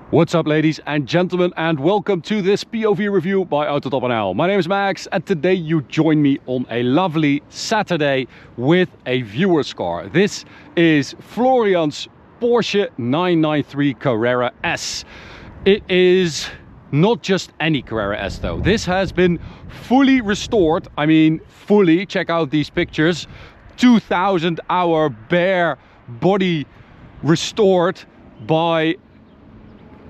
What's up, ladies and gentlemen, and welcome to this POV review by Autobahn. My name is Max, and today you join me on a lovely Saturday with a viewer's car. This is Florian's Porsche 993 Carrera S. It is not just any Carrera S though. This has been fully restored. I mean, fully. Check out these pictures. 2000 hour bare body restored by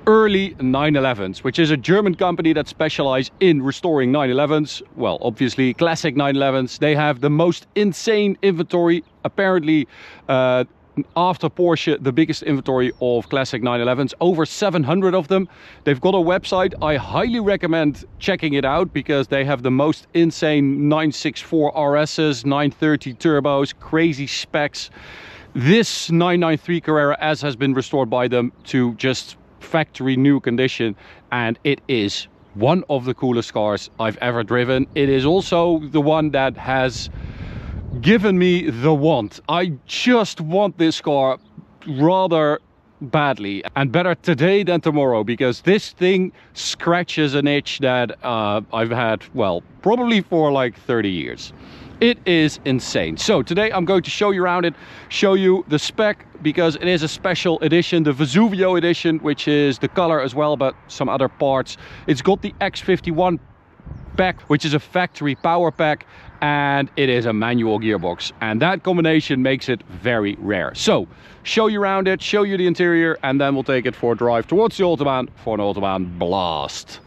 Early 911s, which is a German company that specializes in restoring 911s. Well, obviously classic 911s. They have the most insane inventory, apparently after Porsche, the biggest inventory of classic 911s, over 700 of them. They've got a website. I highly recommend checking it out because they have the most insane 964 RSs, 930 turbos, crazy specs. This 993 Carrera S has been restored by them to just factory new condition, and it is one of the coolest cars I've ever driven. It is also the one that has given me the want. I just want this car rather badly, and better today than tomorrow, because this thing scratches an itch that I've had, well, probably for like 30 years. It is insane. So today I'm going to show you around it, show you the spec, because it is a special edition, the Vesuvio edition, which is the color as well, but some other parts. It's got the X51 pack, which is a factory power pack, and it is a manual gearbox, and that combination makes it very rare. So show you around it, show you the interior, and then we'll take it for a drive towards the Autobahn for an Autobahn blast.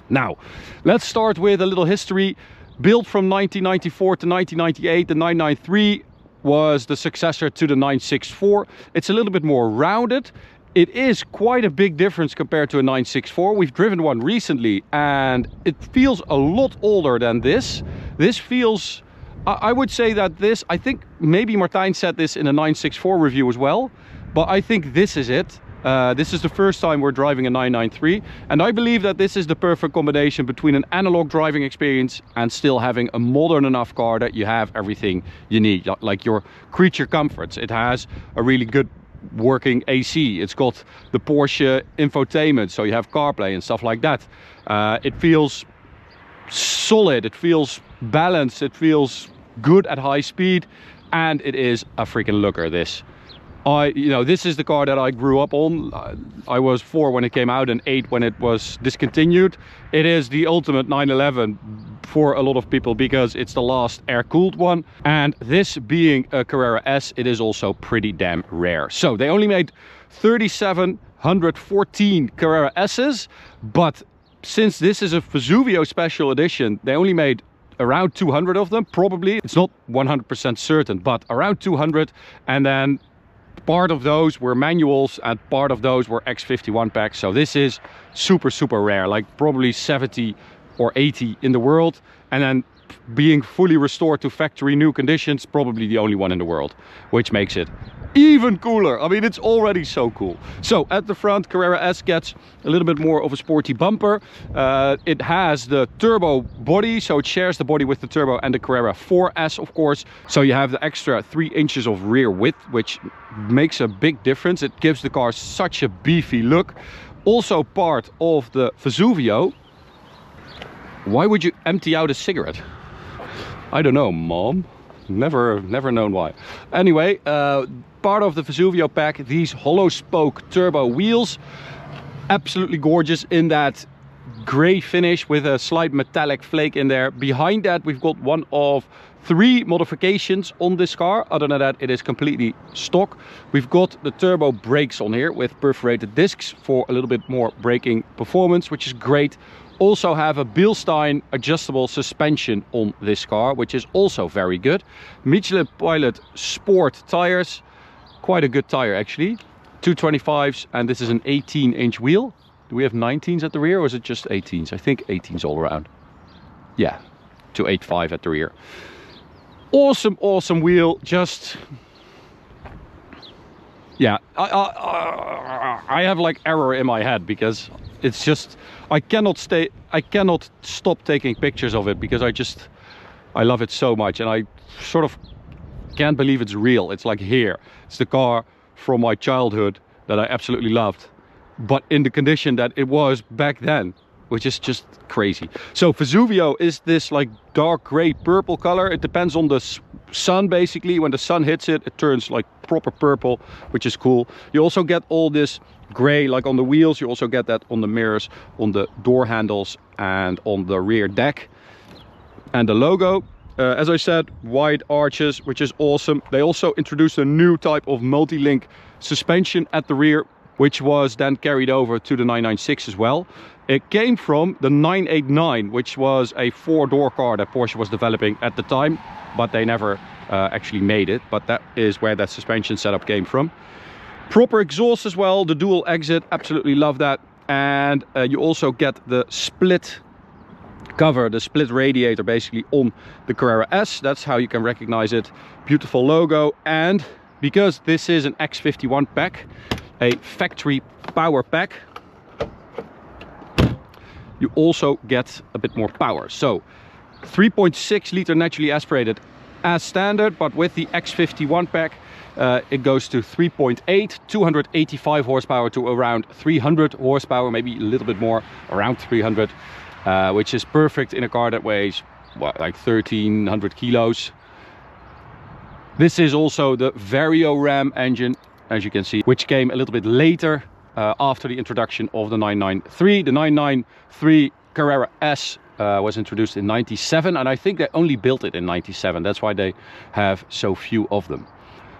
Now let's start with a little history. Built from 1994 to 1998, the 993 was the successor to the 964. It's a little bit more rounded. It is quite a big difference compared to a 964. We've driven one recently and it feels a lot older than this. This feels, I would say that this, I think maybe Martijn said this in a 964 review as well, but I think this is it. This is the first time we're driving a 993, and I believe that this is the perfect combination between an analog driving experience and still having a modern enough car that you have everything you need, like your creature comforts. It has a really good working AC. It's got the Porsche infotainment, so you have CarPlay and stuff like that. It feels solid, it feels balanced, it feels good at high speed, and it is a freaking looker, this. This is the car that I grew up on. I was 4 when it came out and 8 when it was discontinued. It is the ultimate 911 for a lot of people because it's the last air-cooled one. And this being a Carrera S, it is also pretty damn rare. So they only made 3,714 Carrera S's, but since this is a Vesuvio special edition, they only made around 200 of them, probably. It's not 100% certain, but around 200, and then part of those were manuals and part of those were X51 packs. So this is super rare, like probably 70 or 80 in the world, and then being fully restored to factory new conditions, probably the only one in the world, which makes it even cooler. I mean, it's already so cool. So at the front, Carrera S gets a little bit more of a sporty bumper. It has the turbo body, so it shares the body with the turbo and the Carrera 4S, of course. So you have the extra 3 inches of rear width, which makes a big difference. It gives the car such a beefy look. Also part of the Vesuvio. Why would you empty out a cigarette? I don't know, Mom. Never known why. Anyway, part of the Vesuvio pack, these hollow spoke turbo wheels, absolutely gorgeous in that gray finish with a slight metallic flake in there. Behind that, we've got one of 3 modifications on this car. Other than that, it is completely stock. We've got the turbo brakes on here with perforated discs for a little bit more braking performance, which is great. Also have a Bilstein adjustable suspension on this car, which is also very good. Michelin Pilot Sport tires, quite a good tire actually. 225s, and this is an 18-inch wheel. Do we have 19s at the rear, or is it just 18s? I think 18s all around. Yeah, 285 at the rear. Awesome wheel. Just, yeah, I have like error in my head because it's just, I cannot stop taking pictures of it because I love it so much, and I sort of can't believe it's real. It's like here, it's the car from my childhood that I absolutely loved, but in the condition that it was back then, which is just crazy. So Vesuvio is this like dark gray purple color. It depends on the sun basically. When the sun hits it, it turns like proper purple, which is cool. You also get all this gray like on the wheels. You also get that on the mirrors, on the door handles and on the rear deck. And the logo, as I said, wide arches, which is awesome. They also introduced a new type of multi-link suspension at the rear, which was then carried over to the 996 as well. It came from the 989, which was a 4-door car that Porsche was developing at the time, but they never actually made it. But that is where that suspension setup came from. Proper exhaust as well, the dual exit, absolutely love that. And you also get the split cover, the split radiator basically on the Carrera S. That's how you can recognize it. Beautiful logo. And because this is an X51 pack, a factory power pack, you also get a bit more power. So 3.6 liter naturally aspirated as standard, but with the X51 pack it goes to 3.8, 285 horsepower to around 300 horsepower, maybe a little bit more, around 300, which is perfect in a car that weighs what, like 1300 kilos. This is also the Vario Ram engine, as you can see, which came a little bit later after the introduction of the 993. The 993 Carrera S was introduced in 97, and I think they only built it in 97. That's why they have so few of them.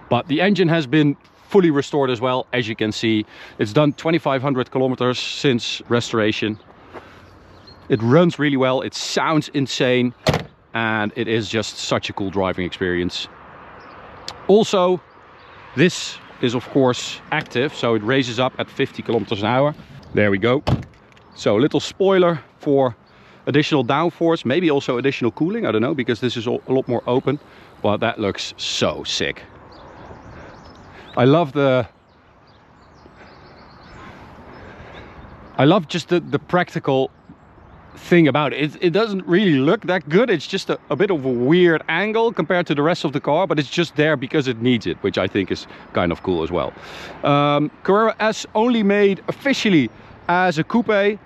But the engine has been fully restored as well, as you can see. It's done 2,500 kilometers since restoration. It runs really well, it sounds insane, and it is just such a cool driving experience. Also, this is of course active, so it raises up at 50 kilometers an hour. There we go. So a little spoiler for additional downforce, maybe also additional cooling, I don't know, because this is a lot more open, but that looks so sick. I love just the practical thing about it. It doesn't really look that good. It's just a bit of a weird angle compared to the rest of the car, but it's just there because it needs it, which I think is kind of cool as well. Carrera S only made officially as a coupe,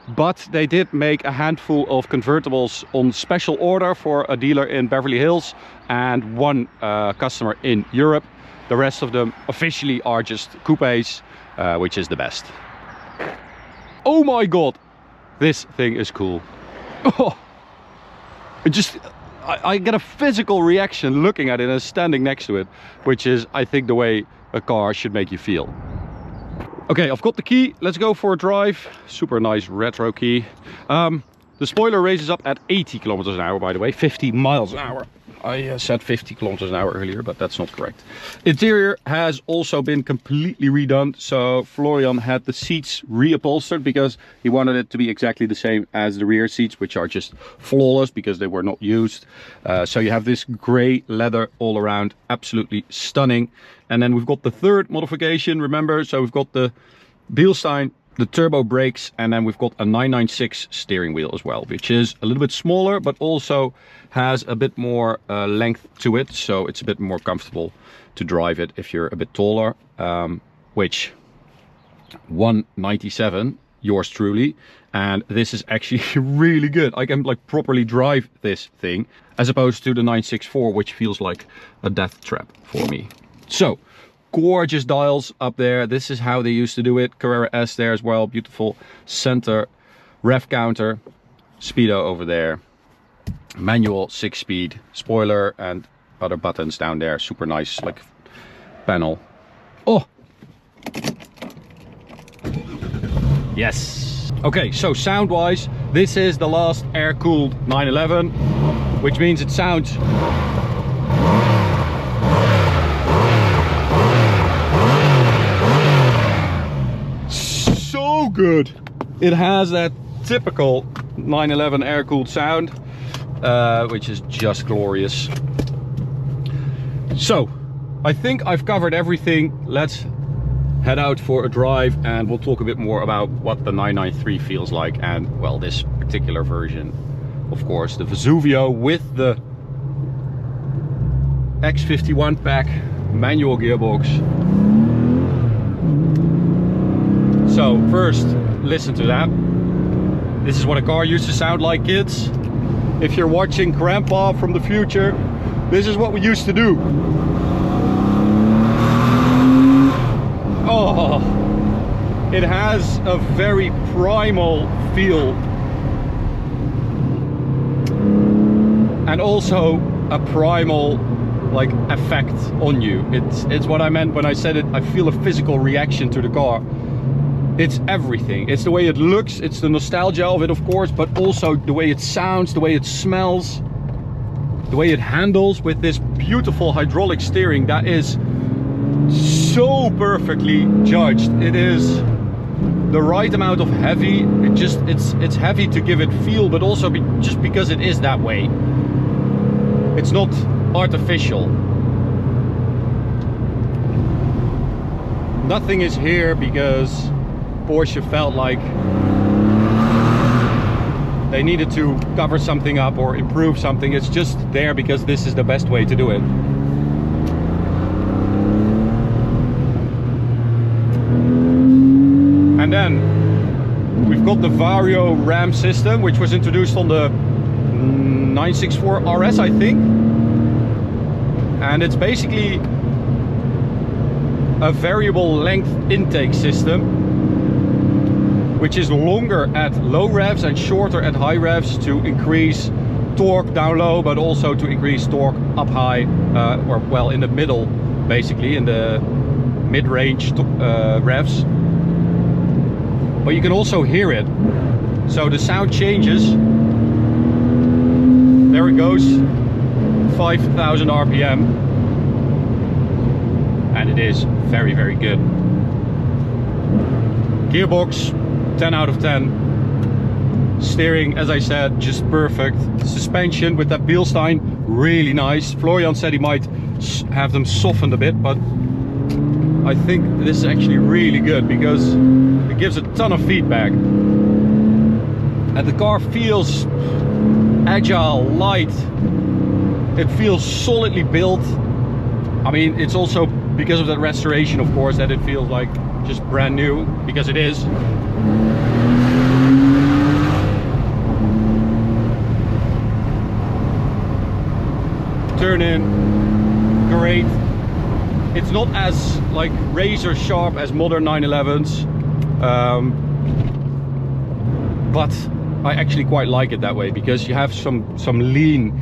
but they did make a handful of convertibles on special order for a dealer in Beverly Hills and one customer in Europe. The rest of them officially are just coupes, which is the best. Oh my god, this thing is cool. Oh, I get a physical reaction looking at it and standing next to it, which is, I think, the way a car should make you feel. Okay, I've got the key. Let's go for a drive. Super nice retro key. The spoiler raises up at 80 kilometers an hour, by the way, 50 miles an hour. I said 50 kilometers an hour earlier, but that's not correct. Interior has also been completely redone. So Florian had the seats reupholstered because he wanted it to be exactly the same as the rear seats, which are just flawless because they were not used. So you have this gray leather all around, absolutely stunning. And then we've got the third modification, remember, so we've got the Bilstein, the turbo brakes, and then we've got a 996 steering wheel as well, which is a little bit smaller, but also has a bit more length to it, so it's a bit more comfortable to drive it if you're a bit taller. Which 197, yours truly, and this is actually really good. I can like properly drive this thing, as opposed to the 964, which feels like a death trap for me. So gorgeous dials up there. This is how they used to do it. Carrera S there as well. Beautiful center rev counter. Speedo over there. Manual 6-speed. Spoiler and other buttons down there. Super nice like panel. Oh! Yes! Okay, so sound wise, this is the last air-cooled 911, which means it sounds so good. It has that typical 911 air-cooled sound, which is just glorious. So I think I've covered everything. Let's head out for a drive and we'll talk a bit more about what the 993 feels like, and well, this particular version, of course, the Vesuvio with the X51 pack, manual gearbox. So first, listen to that. This is what a car used to sound like, kids. If you're watching Grandpa from the future, this is what we used to do. Oh, it has a very primal feel. And also a primal like effect on you. It's what I meant when I said it. I feel a physical reaction to the car. It's everything. It's the way it looks, it's the nostalgia of it, of course, but also the way it sounds, the way it smells, the way it handles with this beautiful hydraulic steering that is so perfectly judged. It is the right amount of heavy. It's heavy to give it feel, but also just because it is that way. It's not artificial. Nothing is here because Porsche felt like they needed to cover something up or improve something. It's just there because this is the best way to do it. And then we've got the Vario RAM system, which was introduced on the 964 RS, I think. And it's basically a variable length intake system, which is longer at low revs and shorter at high revs to increase torque down low, but also to increase torque up high, or well, in the middle, basically in the mid-range revs. But you can also hear it, so the sound changes. There it goes, 5,000 RPM, and it is very, very good. Gearbox, 10 out of 10. Steering, as I said, just perfect. Suspension with that Bilstein, really nice. Florian said he might have them softened a bit, but I think this is actually really good because it gives a ton of feedback. And the car feels agile, light. It feels solidly built. I mean, it's also because of that restoration, of course, that it feels like just brand new, because it is. Turn in, great. It's not as like razor sharp as modern 911s, but I actually quite like it that way because you have some lean,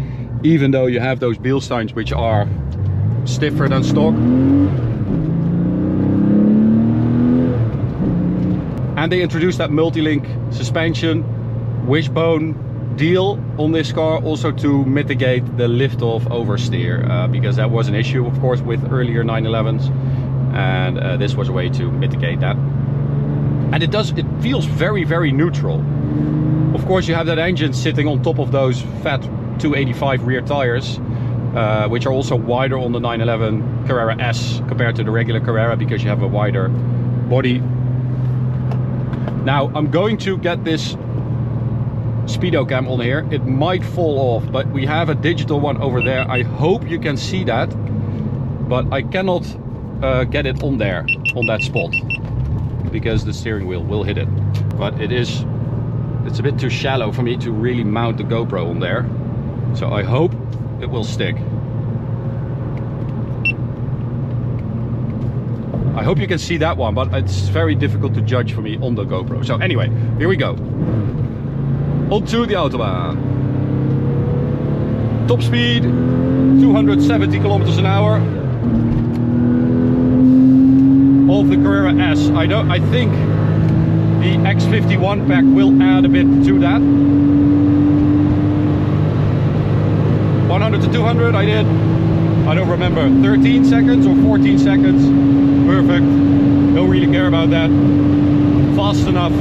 even though you have those Bilsteins which are stiffer than stock. And they introduced that multi-link suspension wishbone deal on this car, also to mitigate the lift-off oversteer, because that was an issue, of course, with earlier 911s, and this was a way to mitigate that. And it feels very, very neutral. Of course, you have that engine sitting on top of those fat 285 rear tires, which are also wider on the 911 Carrera S compared to the regular Carrera, because you have a wider body. Now, I'm going to get this speedo cam on here. It might fall off, but we have a digital one over there. I hope you can see that, but I cannot get it on there, on that spot, because the steering wheel will hit it. But it's a bit too shallow for me to really mount the GoPro on there, so I hope it will stick. I hope you can see that one, but it's very difficult to judge for me on the GoPro. So anyway, here we go. Onto the Autobahn. Top speed, 270 kilometers an hour. Of the Carrera S. I think the X51 pack will add a bit to that. 100 to 200 I did, I don't remember, 13 seconds or 14 seconds. Perfect. Don't really care about that. Fast enough.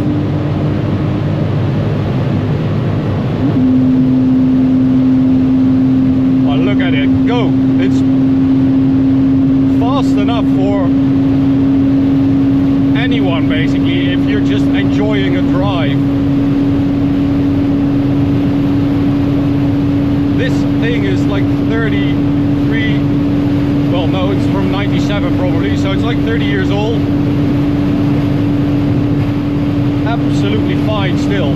Oh, look at it go. It's fast enough for anyone, basically, if you're just enjoying a drive. This thing is like 33, well no, it's from 97 probably, so it's like 30 years old. 59 still.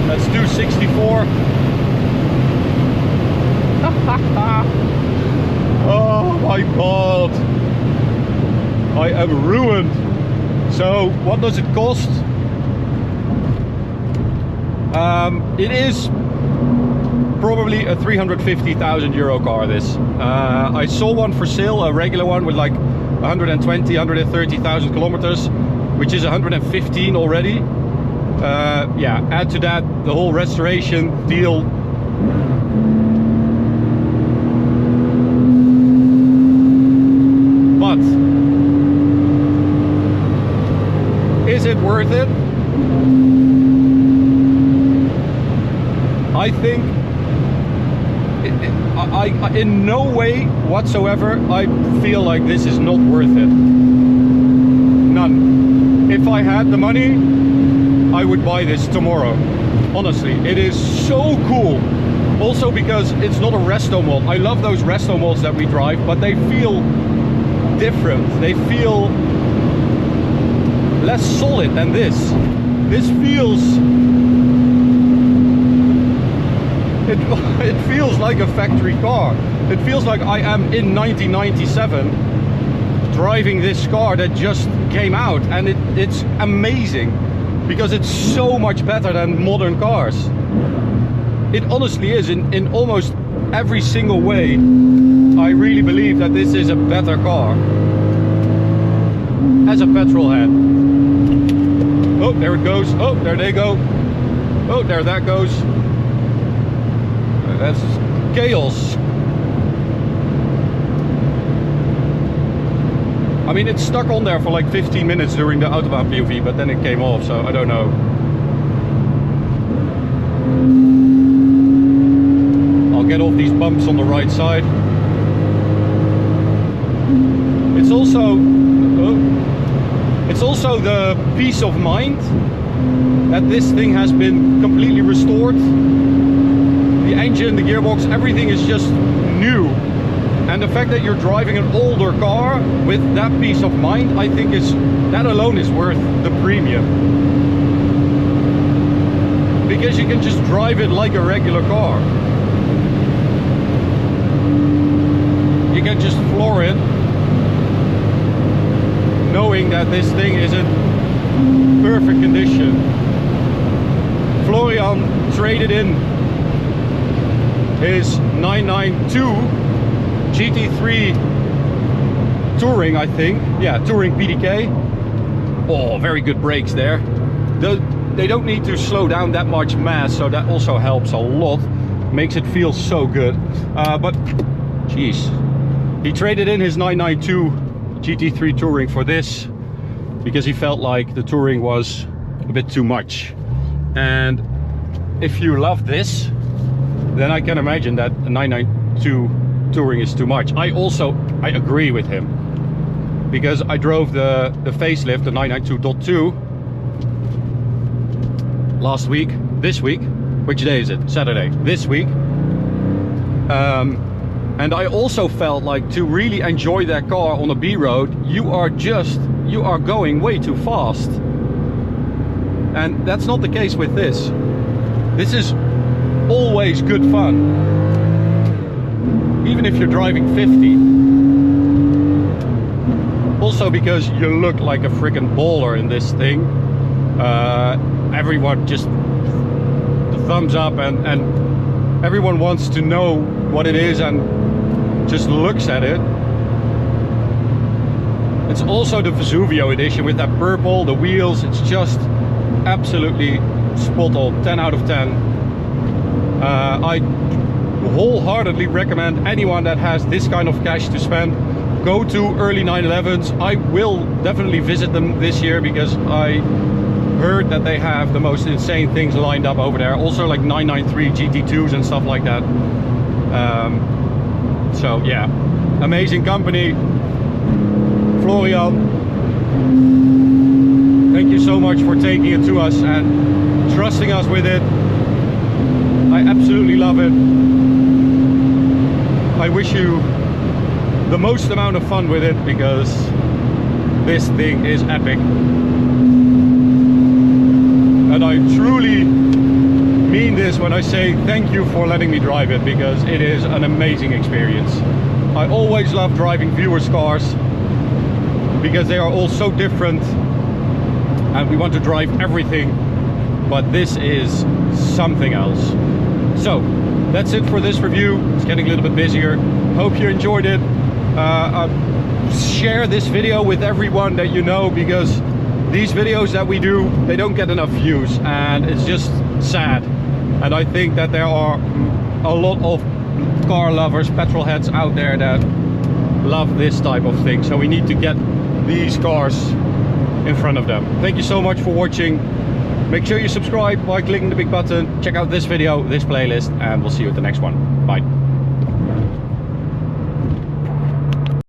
Let's do 64. Oh my god, I am ruined. So what does it cost? It is probably a 350,000 euro car, this. I saw one for sale, a regular one with like 120, 130,000 kilometers, which is 115 already. Yeah, add to that the whole restoration deal. But is it worth it? I think in no way whatsoever I feel like this is not worth it. None. If I had the money, I would buy this tomorrow. Honestly, it is so cool. Also because it's not a resto mod. I love those resto mods that we drive, but they feel different. They feel less solid than this. This feels... It feels like a factory car. It feels like I am in 1997 driving this car that just came out, and it's amazing because it's so much better than modern cars. It honestly is. In almost every single way, I really believe that this is a better car as a petrol head. Oh, there it goes. Oh, there they go. Oh, there that goes. That's chaos. I mean, it's stuck on there for like 15 minutes during the Autobahn POV, but then it came off, so I don't know. I'll get off these bumps on the right side. It's also the peace of mind that this thing has been completely restored. The engine, the gearbox, everything is just new. And the fact that you're driving an older car with that peace of mind, I think that alone is worth the premium. Because you can just drive it like a regular car. You can just floor it, knowing that this thing is in perfect condition. Florian traded in his 992 GT3 Touring, I think. Yeah, Touring PDK. Oh, very good brakes there. They don't need to slow down that much mass, so that also helps a lot. Makes it feel so good. But, jeez. He traded in his 992 GT3 Touring for this because he felt like the Touring was a bit too much. And if you love this, then I can imagine that a 992 Touring is too much. I agree with him, because I drove the facelift, the 992.2 last week, this week, which day is it? Saturday, this week. And I also felt like to really enjoy that car on a B road, you are going way too fast. And that's not the case with this. This is always good fun, even if you're driving 50. Also because you look like a freaking baller in this thing. Everyone just thumbs up, and everyone wants to know what it is and just looks at it. It's also the Vesuvio edition with that purple, the wheels. It's just absolutely spot on, 10 out of 10. I wholeheartly recommend anyone that has this kind of cash to spend, go to early 911s. I will definitely visit them this year because I heard that they have the most insane things lined up over there. Also like 993 GT2s and stuff like that. So yeah, amazing company. Florian, thank you so much for taking it to us and trusting us with it. I absolutely love it. I wish you the most amount of fun with it because this thing is epic. And I truly mean this when I say thank you for letting me drive it, because it is an amazing experience. I always love driving viewers' cars because they are all so different and we want to drive everything, but this is something else. So that's it for this review. It's getting a little bit busier. Hope you enjoyed it. Share this video with everyone that you know, because these videos that we do, they don't get enough views, and it's just sad. And I think that there are a lot of car lovers, petrol heads out there that love this type of thing, so we need to get these cars in front of them. Thank you so much for watching. Make sure you subscribe by clicking the big button. Check out this video, this playlist, and we'll see you at the next one. Bye.